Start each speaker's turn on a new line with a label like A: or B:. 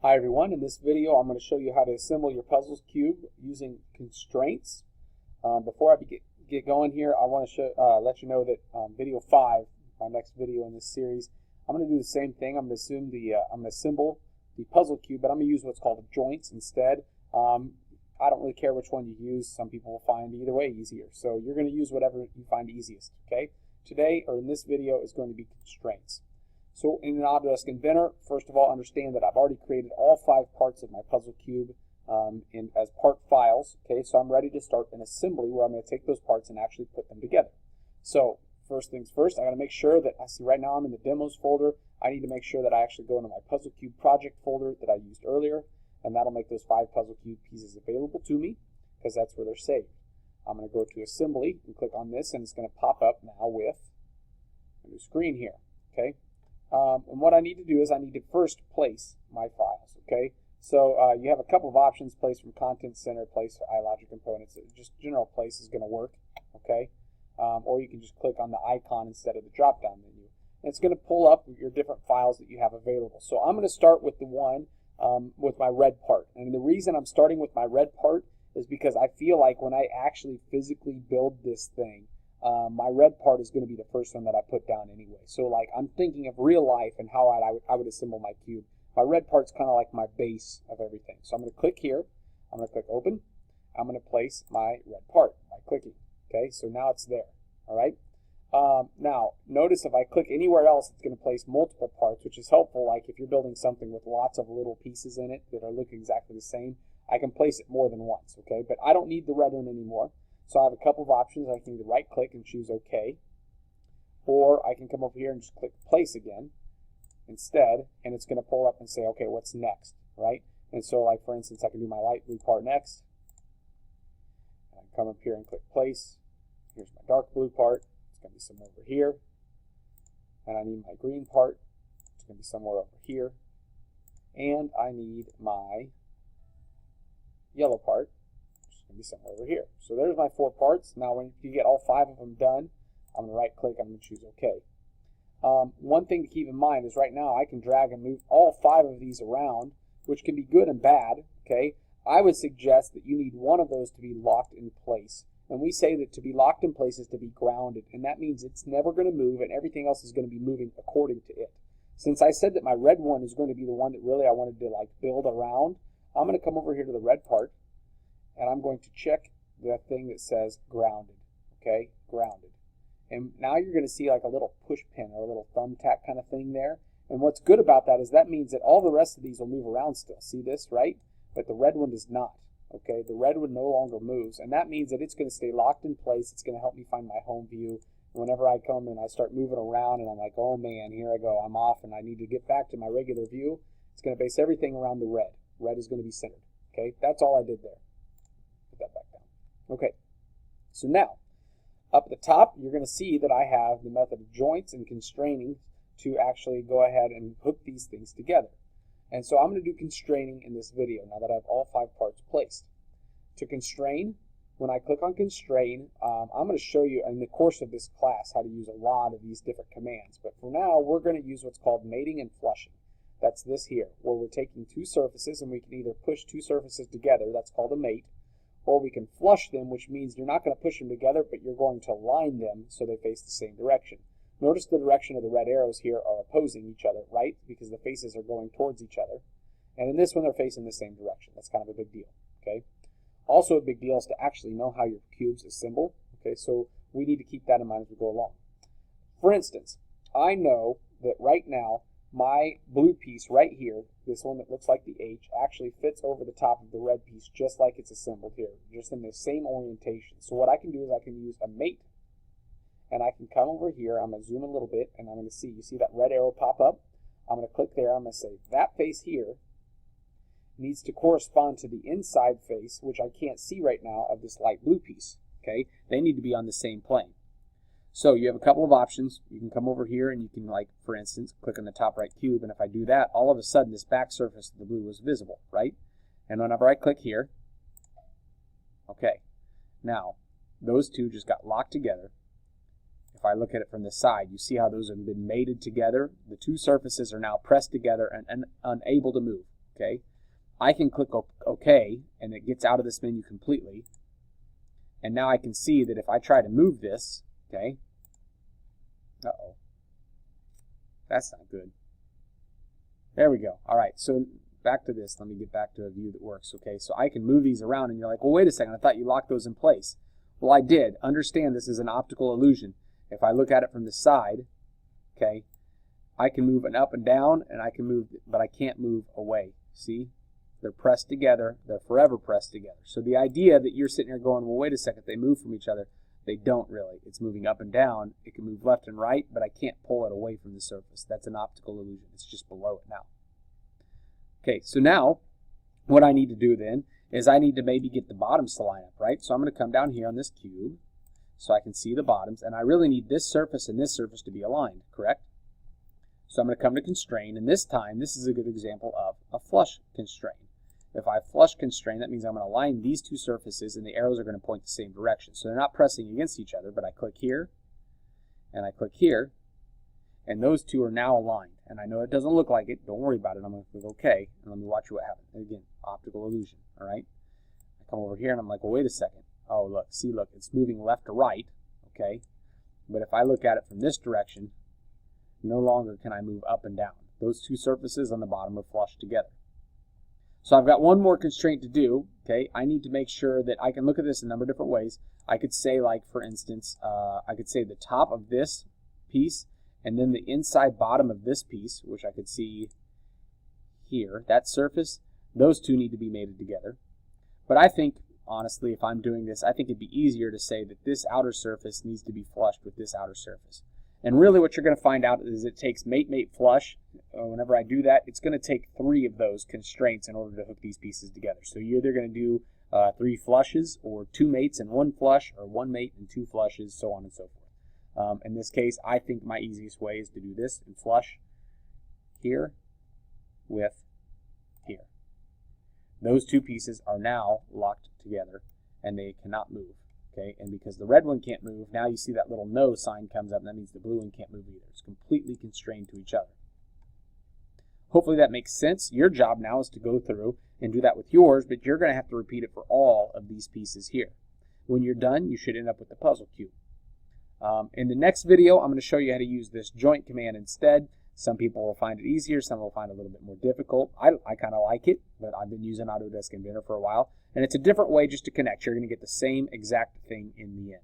A: Hi everyone, in this video I'm going to show you how to assemble your puzzles cube using constraints. Before I get going here, I want to let you know that video 5, my next video in this series, I'm going to do the same thing. I'm going to assemble the puzzle cube, but I'm going to use what's called joints instead. I don't really care which one you use. Some people will find either way easier. So you're going to use whatever you find easiest, okay? Today, or in this video, is going to be constraints. So in an Autodesk Inventor, first of all, understand that I've already created all 5 parts of my puzzle cube as part files. Okay, so I'm ready to start an assembly where I'm going to take those parts and actually put them together. So first things first, I got to make sure that, I see right now I'm in the demos folder. I need to make sure that I actually go into my puzzle cube project folder that I used earlier, and that'll make those 5 puzzle cube pieces available to me because that's where they're saved. I'm going to go to assembly and click on this, and it's going to pop up now with a new screen here. Okay. And what I need to do is I need to first place my files, okay? So you have a couple of options: place from Content Center, place iLogic components. Just general place is going to work, okay? Or you can just click on the icon instead of the drop-down menu. And it's going to pull up your different files that you have available. So I'm going to start with the one with my red part. And the reason I'm starting with my red part is because I feel like when I actually physically build this thing, my red part is going to be the first one that I put down anyway. So like I'm thinking of real life and how I would assemble my cube. My red part's kind of like my base of everything. So I'm going to click here. I'm going to click open. I'm going to place my red part by clicking. Okay, so now it's there. All right. Now notice if I click anywhere else, it's going to place multiple parts, which is helpful. Like if you're building something with lots of little pieces in it that are look exactly the same, I can place it more than once. Okay, but I don't need the red one anymore. So I have a couple of options. I can either right click and choose OK, or I can come over here and just click place again instead, and it's going to pull up and say, okay, what's next, right? And so like for instance, I can do my light blue part next. I can come up here and click place. Here's my dark blue part. It's going to be somewhere over here. And I need my green part. It's going to be somewhere over here. And I need my yellow part. Going to be somewhere over here. So there's my 4 parts. Now when you get all 5 of them done, I'm going to right click, I'm going to choose OK. One thing to keep in mind is right now I can drag and move all 5 of these around, which can be good and bad. Okay, I would suggest that you need one of those to be locked in place. And we say that to be locked in place is to be grounded, and that means it's never going to move and everything else is going to be moving according to it. Since I said that my red one is going to be the one that really I wanted to like build around, I'm going to come over here to the red part, and I'm going to check the thing that says grounded, okay, grounded. And now you're going to see like a little push pin or a little thumbtack kind of thing there. And what's good about that is that means that all the rest of these will move around still. See this, right? But the red one does not, okay? The red one no longer moves, and that means that it's going to stay locked in place. It's going to help me find my home view. And whenever I come and I start moving around and I'm like, oh man, here I go, I'm off and I need to get back to my regular view, it's going to base everything around the red. Red is going to be centered, okay? That's all I did there. That back down. Okay, so now up at the top you're going to see that I have the method of joints and constraining to actually go ahead and hook these things together. And so I'm going to do constraining in this video now that I have all 5 parts placed. To constrain, when I click on constrain, I'm going to show you in the course of this class how to use a lot of these different commands. But for now we're going to use what's called mating and flushing. That's this here, where we're taking 2 surfaces and we can either push 2 surfaces together, that's called a mate, or we can flush them, which means you're not going to push them together, but you're going to line them so they face the same direction. Notice the direction of the red arrows here are opposing each other, right? Because the faces are going towards each other. And in this one, they're facing the same direction. That's kind of a big deal, okay? Also a big deal is to actually know how your cubes assemble, okay? So we need to keep that in mind as we go along. For instance, I know that right now, my blue piece right here, this one that looks like the H, actually fits over the top of the red piece just like it's assembled here, just in the same orientation. So what I can do is I can use a mate, and I can come over here, I'm going to zoom a little bit, and I'm going to see, you see that red arrow pop up? I'm going to click there, I'm going to say that face here needs to correspond to the inside face, which I can't see right now, of this light blue piece, okay? They need to be on the same plane. So you have a couple of options. You can come over here and you can, like, for instance, click on the top right cube, and if I do that, all of a sudden this back surface of the blue is visible, right? And whenever I click here, okay, now those two just got locked together. If I look at it from the side, you see how those have been mated together. The 2 surfaces are now pressed together and unable to move, okay, I can click OK, and it gets out of this menu completely. And now I can see that if I try to move this, okay, uh-oh, that's not good. There we go. All right, so back to this. Let me get back to a view that works. Okay, so I can move these around, and you're like, well, wait a second, I thought you locked those in place. Well, I did. Understand this is an optical illusion. If I look at it from the side, okay, I can move an up and down, and I can move, but I can't move away. See? They're pressed together. They're forever pressed together. So the idea that you're sitting here going, well, wait a second, they move from each other. They don't really. It's moving up and down. It can move left and right, but I can't pull it away from the surface. That's an optical illusion. It's just below it now. Okay, so now what I need to do then is I need to maybe get the bottoms to line up, right? So I'm going to come down here on this cube so I can see the bottoms, and I really need this surface and this surface to be aligned, correct? So I'm going to come to constraint, and this time, this is a good example of a flush constraint. If I flush constraint, that means I'm going to align these two surfaces, and the arrows are going to point the same direction. So they're not pressing against each other, but I click here, and I click here, and those two are now aligned. And I know it doesn't look like it. Don't worry about it. I'm going to click OK, and let me watch what happens. And again, optical illusion, all right? I come over here, and I'm like, well, wait a second. Oh, look, see, look, it's moving left to right, okay? But if I look at it from this direction, no longer can I move up and down. Those two surfaces on the bottom are flushed together. So I've got one more constraint to do, okay? I need to make sure that I can look at this in a number of different ways. I could say, like, for instance, I could say the top of this piece and then the inside bottom of this piece, which I could see here, that surface, those two need to be mated together. But I think, honestly, if I'm doing this, I think it'd be easier to say that this outer surface needs to be flushed with this outer surface. And really what you're going to find out is it takes mate, mate, flush. Whenever I do that, it's going to take 3 of those constraints in order to hook these pieces together. So you're either going to do 3 flushes, or 2 mates and 1 flush, or 1 mate and 2 flushes, so on and so forth. In this case, I think my easiest way is to do this and flush here with here. Those 2 pieces are now locked together, and they cannot move. Okay, and because the red one can't move, now you see that little no sign comes up, and that means the blue one can't move either. It's completely constrained to each other. Hopefully that makes sense. Your job now is to go through and do that with yours, but you're going to have to repeat it for all of these pieces here. When you're done, you should end up with the puzzle cube. In the next video, I'm going to show you how to use this joint command instead. Some people will find it easier, some will find it a little bit more difficult. I kind of like it, but I've been using Autodesk Inventor for a while, and it's a different way just to connect. You're going to get the same exact thing in the end.